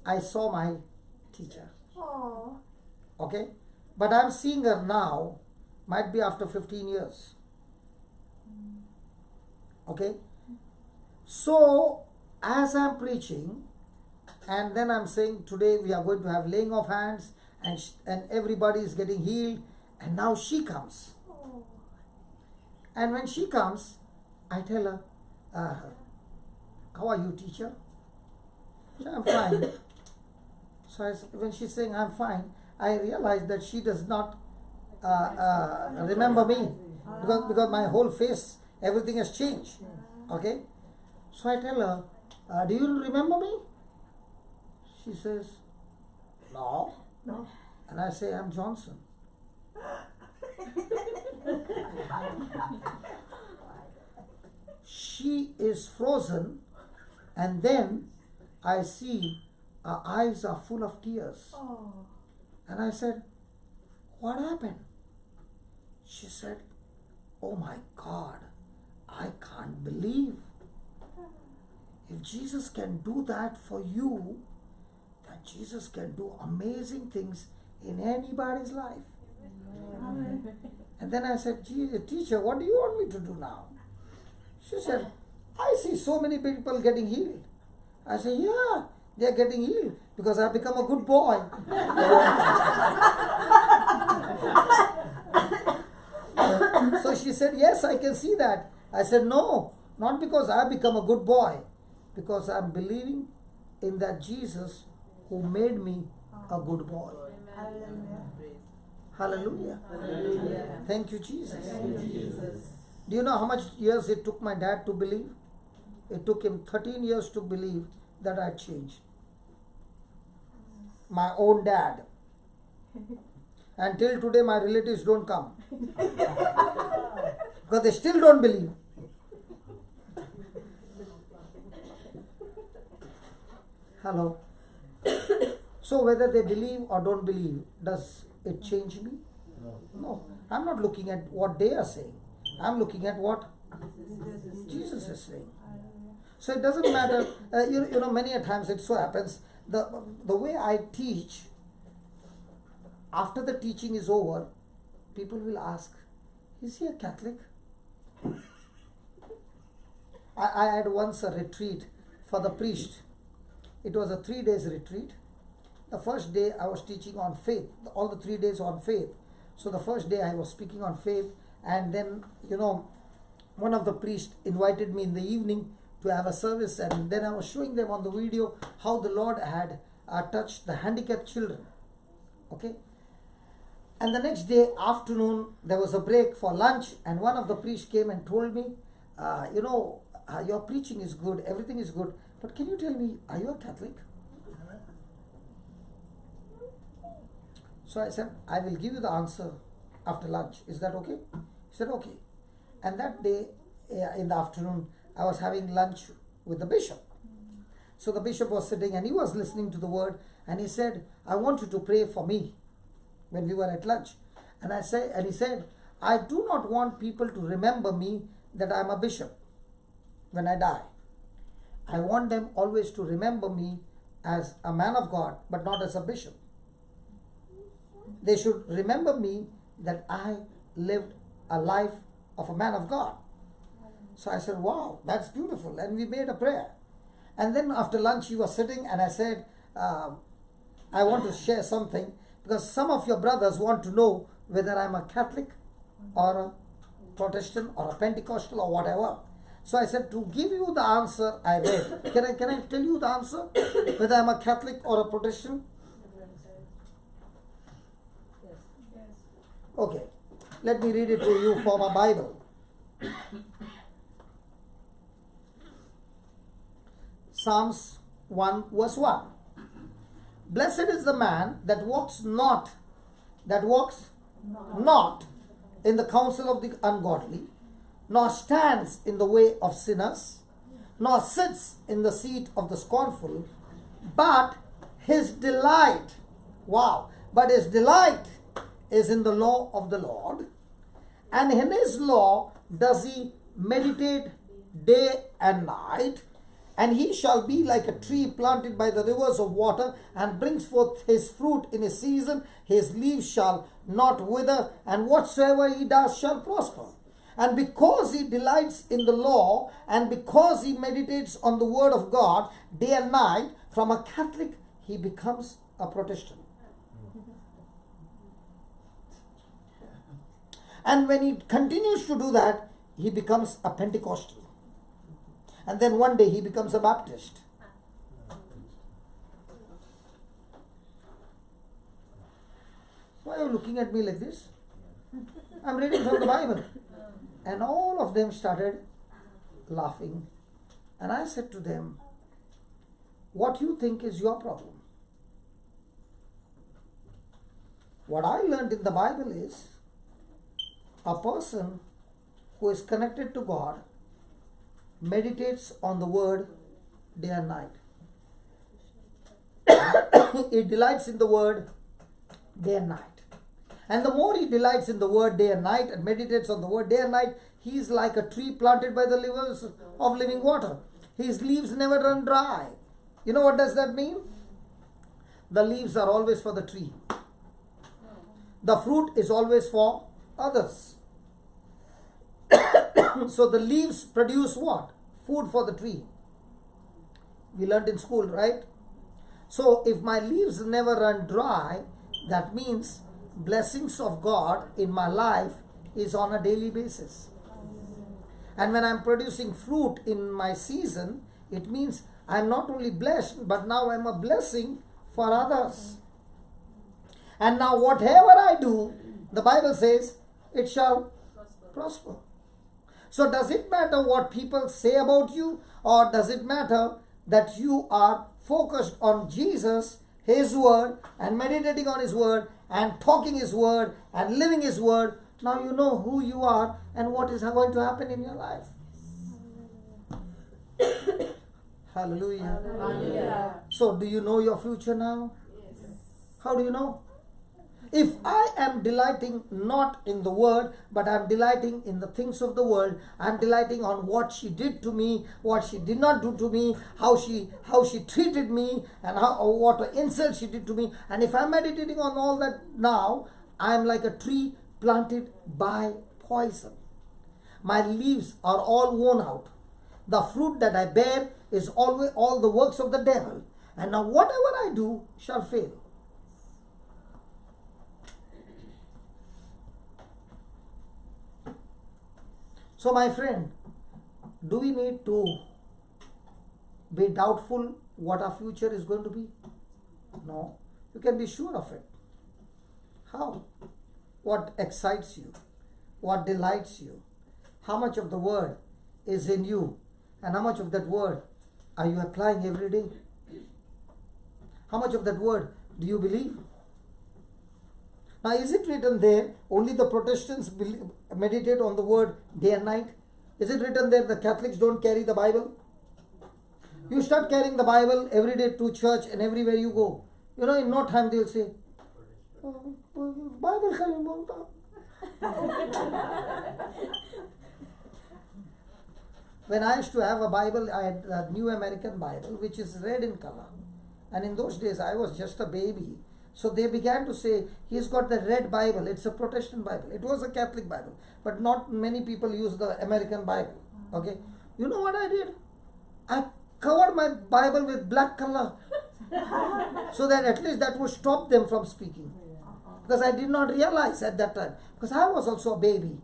I saw my teacher. Oh. Okay? But I'm seeing her now, might be after 15 years. Okay? So, as I'm preaching, and then I'm saying today we are going to have laying of hands, and everybody is getting healed, and now she comes. Oh. And when she comes, I tell her, how are you, teacher? She said, I'm fine. So when she's saying I'm fine, I realize that she does not remember me, because my whole face, everything has changed. Okay? So I tell her, do you remember me? She says, no. No. And I say, I'm Johnson. She is frozen, and then I see her eyes are full of tears. Oh. And I said, what happened? She said, oh my God, I can't believe. If Jesus can do that for you, then Jesus can do amazing things in anybody's life. Amen. And then I said, teacher, what do you want me to do now? She said, I see so many people getting healed. I said, yeah, they are getting healed because I've become a good boy. So she said, yes, I can see that. I said, no, not because I've become a good boy, because I'm believing in that Jesus who made me a good boy. Hallelujah. Hallelujah. Thank you, Jesus. Thank you, Jesus. Do you know how much years it took my dad to believe? It took him 13 years to believe that I'd changed. My own dad. Until today, my relatives don't come. Because they still don't believe. Hello. So whether they believe or don't believe, does it change me? No. I'm not looking at what they are saying. I'm looking at what Jesus is saying. So it doesn't matter. You know, many a times it so happens, the way I teach, after the teaching is over, people will ask, is he a Catholic? I had once a retreat for the priest. It was a 3 days retreat. The first day I was teaching on faith, all the 3 days on faith. So the first day I was speaking on faith, and then, you know, one of the priests invited me in the evening to have a service, and then I was showing them on the video how the Lord had touched the handicapped children. Okay? And the next day afternoon, there was a break for lunch, and one of the priests came and told me, you know, your preaching is good, everything is good, but can you tell me, are you a Catholic? So I said, I will give you the answer after lunch. Is that okay? He said, okay. And that day, in the afternoon, I was having lunch with the bishop. So the bishop was sitting and he was listening to the word, and he said, I want you to pray for me, when we were at lunch. And he said, I do not want people to remember me that I am a bishop when I die. I want them always to remember me as a man of God, but not as a bishop. They should remember me that I lived a life of a man of God. So I said, wow, that's beautiful. And we made a prayer. And then after lunch, he was sitting, and I said, I want to share something, because some of your brothers want to know whether I'm a Catholic or a Protestant or a Pentecostal or whatever. So I said, to give you the answer I read, can I tell you the answer? Whether I'm a Catholic or a Protestant? Okay, let me read it to you from a Bible. Psalms 1 verse 1. Blessed is the man that walks not in the counsel of the ungodly, nor stands in the way of sinners, nor sits in the seat of the scornful, but his delight, but his delight is in the law of the Lord, and in his law does he meditate day and night. And he shall be like a tree planted by the rivers of water, and brings forth his fruit in his season. His leaves shall not wither, and whatsoever he does shall prosper. And because he delights in the law, and because he meditates on the word of God day and night, from a Catholic he becomes a Protestant. And when he continues to do that, he becomes a Pentecostal. And then one day he becomes a Baptist. Why are you looking at me like this? I'm reading from the Bible. And all of them started laughing. And I said to them, what you think is your problem? What I learned in the Bible is a person who is connected to God meditates on the word day and night. He delights in the word day and night. And the more he delights in the word day and night and meditates on the word day and night, he is like a tree planted by the rivers of living water. His leaves never run dry. You know what does that mean? The leaves are always for the tree. The fruit is always for others. So the leaves produce what? Food for the tree. We learned in school, right? So if my leaves never run dry, that means blessings of God in my life is on a daily basis. And when I'm producing fruit in my season, it means I'm not only blessed, but now I'm a blessing for others. And now whatever I do, the Bible says, it shall prosper. So does it matter what people say about you, or does it matter that you are focused on Jesus, his word, and meditating on his word, and talking his word, and living his word? Now you know who you are and what is going to happen in your life. Hallelujah. Hallelujah. So do you know your future now? Yes. How do you know? If I am delighting not in the word, but I am delighting in the things of the world, I am delighting on what she did to me, what she did not do to me, how she treated me, and what insult she did to me. And if I am meditating on all that now, I am like a tree planted by poison. My leaves are all worn out. The fruit that I bear is always all the works of the devil. And now whatever I do shall fail. So my friend, do we need to be doubtful what our future is going to be? No. You can be sure of it. How? What excites you? What delights you? How much of the word is in you? And how much of that word are you applying every day? How much of that word do you believe? Now, is it written there, only the Protestants meditate on the word day and night? Is it written there, the Catholics don't carry the Bible? You start carrying the Bible every day to church and everywhere you go. You know, in no time they'll say, oh, Bible ka nahi bolta. When I used to have a Bible, I had a New American Bible, which is red in color. And in those days, I was just a baby. So they began to say, he's got the red Bible, it's a Protestant Bible. It was a Catholic Bible, but not many people use the American Bible. Okay? You know what I did? I covered my Bible with black color so that at least that would stop them from speaking. Because I did not realize at that time, because I was also a baby.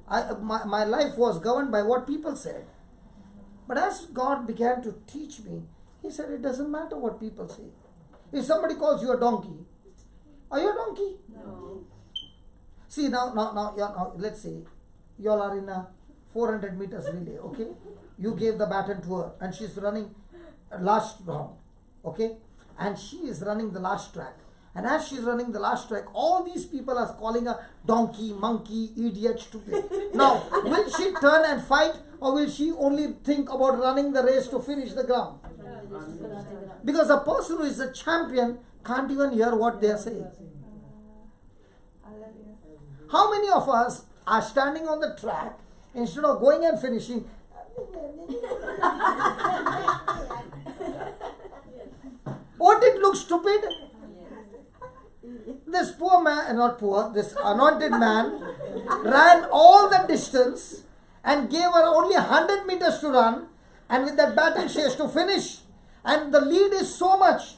My life was governed by what people said. But as God began to teach me, he said, it doesn't matter what people say. If somebody calls you a donkey, are you a donkey? No. See, now, let's say you all are in a 400 meters relay, okay? You gave the baton to her and she's running last round, okay? And she is running the last track. And as she's running the last track, all these people are calling her donkey, monkey, idiot, stupid. Now, will she turn and fight, or will she only think about running the race to finish the ground? Because a person who is a champion can't even hear what they are saying. How many of us are standing on the track instead of going and finishing? Won't it look stupid? This poor man, not poor, this anointed man ran all the distance and gave her only 100 meters to run, and with that baton she has to finish, and the lead is so much.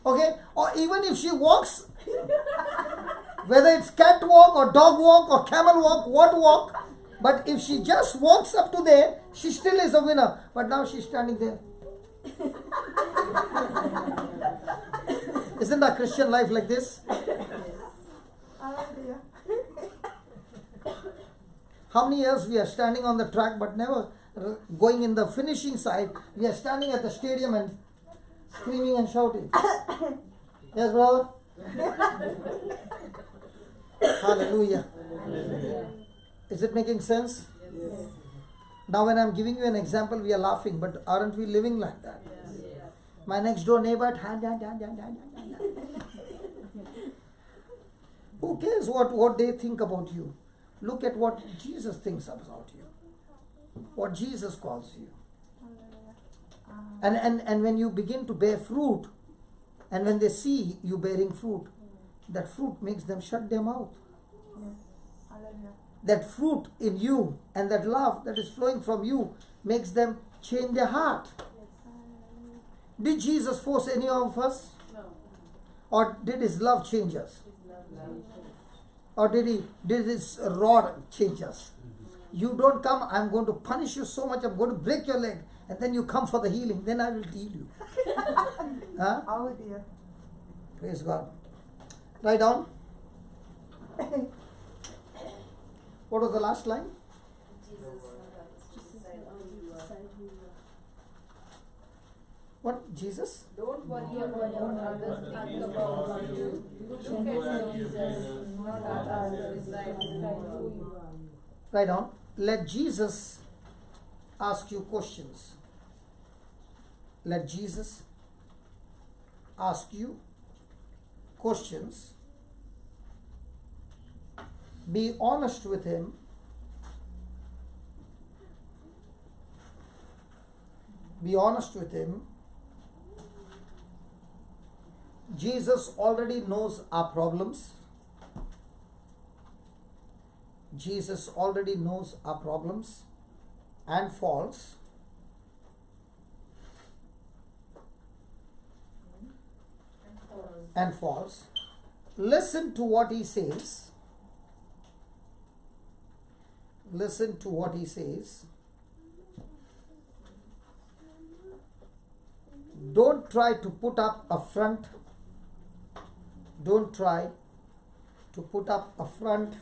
Okay, or even if she walks, whether it's cat walk or dog walk or camel walk, what walk, but if she just walks up to there, she still is a winner. But now she's standing there. Isn't our Christian life like this? How many years we are standing on the track but never going in the finishing side? We are standing at the stadium and screaming and shouting. Yes, brother? Hallelujah. Is it making sense? Yes. Now when I am giving you an example, we are laughing, but aren't we living like that? My next door neighbor, who cares what they think about you? Look at what Jesus thinks about you. What Jesus calls you. And when you begin to bear fruit, and when they see you bearing fruit, that fruit makes them shut their mouth. That fruit in you and that love that is flowing from you makes them change their heart. Did Jesus force any of us? No. Or did his love change us? No. Or did his rod change us? You don't come, I'm going to punish you so much, I'm going to break your leg, and then you come for the healing, then I will heal you. Huh? Oh dear. Praise God. Write down. What was the last line? What? Jesus? Don't worry about what others think about you. Look at Jesus, not others decide who you are. Write down. Let Jesus ask you questions. Let Jesus ask you questions. Be honest with him. Be honest with him. Jesus already knows our problems. Jesus already knows our problems and faults. And faults. Listen to what he says. Listen to what he says. Don't try to put up a front. Don't try to put up a front.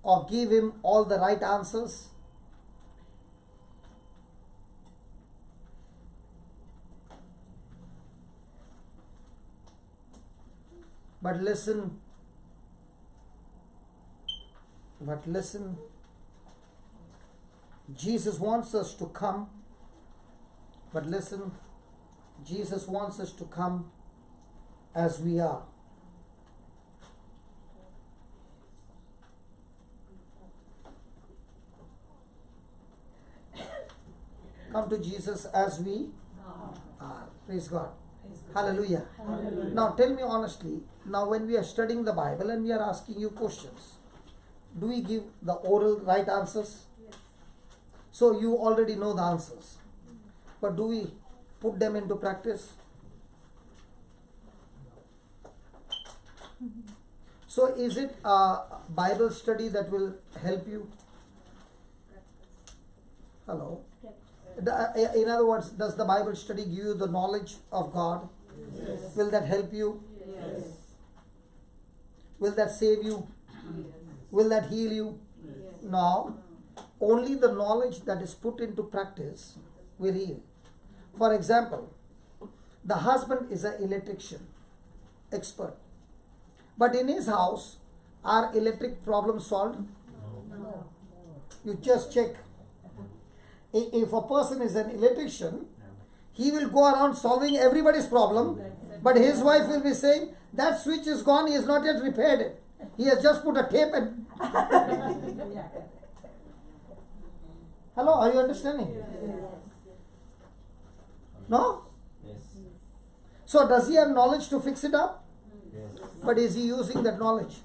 Or give him all the right answers. But listen. Jesus wants us to come. But listen, Jesus wants us to come as we are. Come to Jesus as we are. Praise God. Hallelujah. Hallelujah. Now tell me honestly, now when we are studying the Bible and we are asking you questions, do we give the oral right answers? Yes. So you already know the answers. But do we put them into practice? So is it a Bible study that will help you? Hello? In other words, does the Bible study give you the knowledge of God? Yes. Will that help you? Yes. Will that save you? Will that heal you? Yes. No. only the knowledge that is put into practice we read. For example, the husband is an electrician, expert. But in his house, are electric problems solved? No. You just check. If a person is an electrician, he will go around solving everybody's problem, but his wife will be saying, that switch is gone, he has not yet repaired it. He has just put a tape and... Hello, are you understanding? No? Yes. So does he have knowledge to fix it up? Yes. But is he using that knowledge?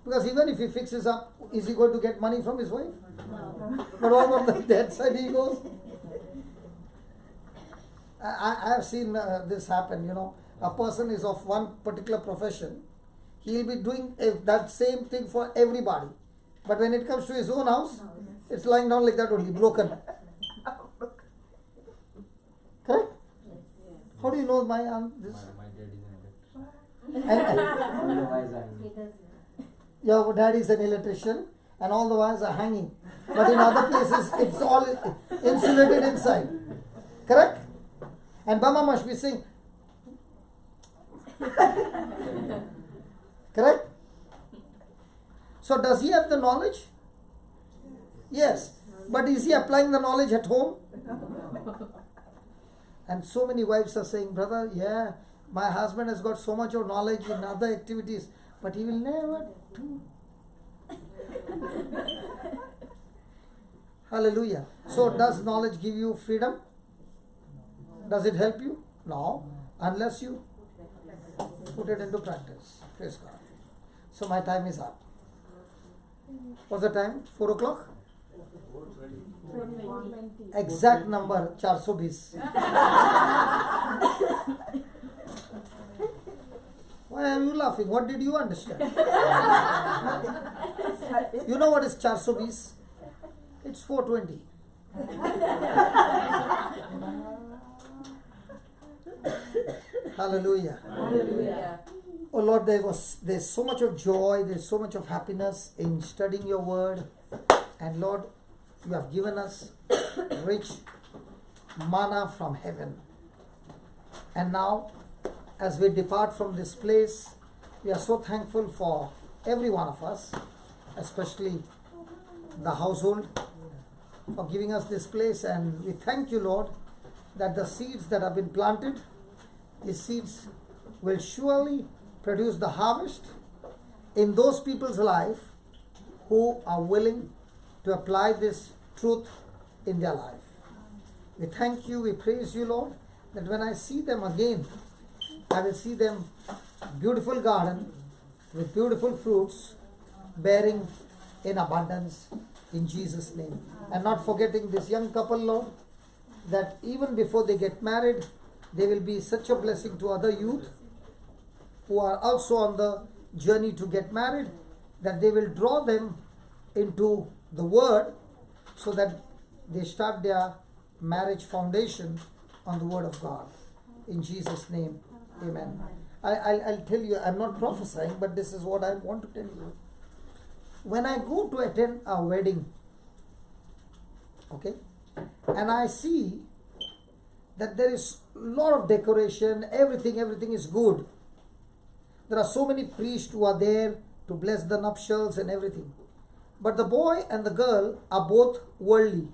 Because even if he fixes up, is he going to get money from his wife? No. But what about the dead side he goes? I have seen this happen, you know. A person is of one particular profession. He will be doing that same thing for everybody. But when it comes to his own house, it's lying down like that only, broken. Correct? How do you know my this? My dad is an electrician. Otherwise, Your dad is an electrician and all the wires are hanging. But in other places, it's all insulated inside. Correct? And Bama must be saying, correct? So does he have the knowledge? Yes. But is he applying the knowledge at home? And so many wives are saying, brother, yeah, my husband has got so much of knowledge in other activities, but he will never do. Hallelujah. So does knowledge give you freedom? Does it help you? No. Unless you put it into practice. Praise God. So my time is up. What's the time? 4 o'clock? Exact number 420. Why are you laughing? What did you understand? You know what is 420? It's 420. Hallelujah. Hallelujah. Oh Lord, there's so much of joy, there's so much of happiness in studying your word. And Lord, you have given us rich manna from heaven. And now, as we depart from this place, we are so thankful for every one of us, especially the household, for giving us this place. And we thank you, Lord, that the seeds that have been planted, these seeds will surely produce the harvest in those people's life who are willing to apply this truth in their life. We thank you, we praise you, Lord, that when I see them again, I will see them beautiful garden with beautiful fruits bearing in abundance in Jesus' name. And not forgetting this young couple, Lord, that even before they get married, they will be such a blessing to other youth who are also on the journey to get married, that they will draw them into the word so that they start their marriage foundation on the word of God. In Jesus' name, amen. I'll tell you, I'm not prophesying, but this is what I want to tell you. When I go to attend a wedding, okay, and I see that there is a lot of decoration, everything is good. There are so many priests who are there to bless the nuptials and everything. But the boy and the girl are both worldly,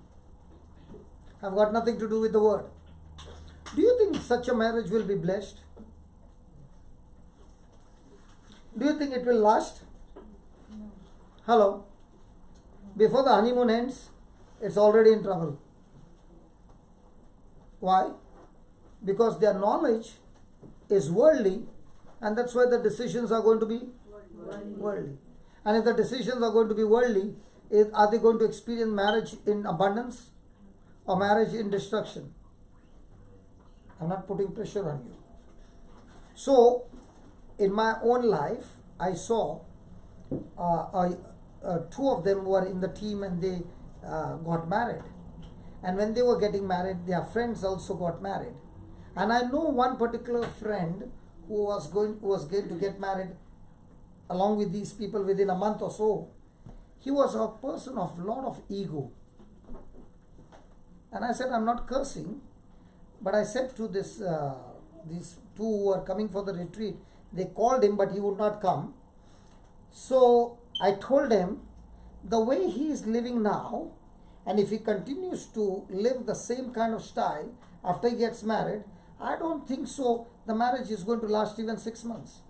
have got nothing to do with the word. Do you think such a marriage will be blessed? Do you think it will last? Hello? Before the honeymoon ends, it's already in trouble. Why? Because their knowledge is worldly, and that's why the decisions are going to be worldly. And if the decisions are going to be worldly, are they going to experience marriage in abundance or marriage in destruction? I'm not putting pressure on you. So, in my own life, I saw two of them were in the team and they got married. And when they were getting married, their friends also got married. And I know one particular friend who was going to get married along with these people within a month or so. he was a person of lot of ego. And I said, I'm not cursing, but I said to these two who are coming for the retreat, they called him, but he would not come. So I told him, the way he is living now, and if he continues to live the same kind of style after he gets married, I don't think so the marriage is going to last even 6 months.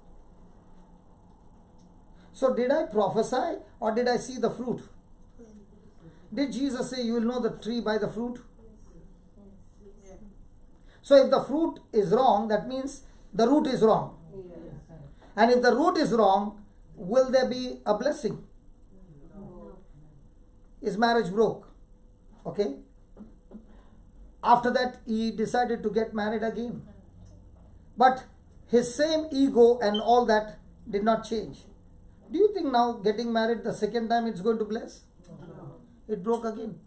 So did I prophesy or did I see the fruit? Did Jesus say you will know the tree by the fruit? So if the fruit is wrong, that means the root is wrong. And if the root is wrong, will there be a blessing? His marriage broke. Okay? After that, he decided to get married again. But his same ego and all that did not change. Do you think now getting married the second time it's going to bless? It broke again.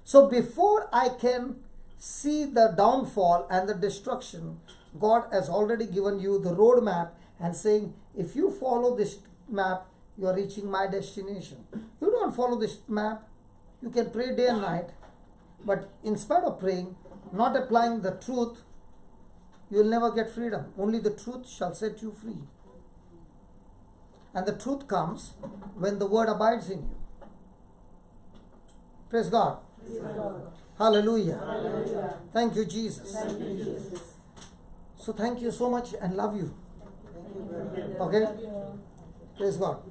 So before I can see the downfall and the destruction, God has already given you the roadmap and saying, if you follow this map, you are reaching my destination. You don't follow this map, you can pray day and night, but in spite of praying, not applying the truth, you will never get freedom. Only the truth shall set you free. And the truth comes when the word abides in you. Praise God. Hallelujah. Hallelujah. Thank you, Jesus. Thank you, Jesus. So thank you so much and love you. Thank you very much. Okay? Praise God.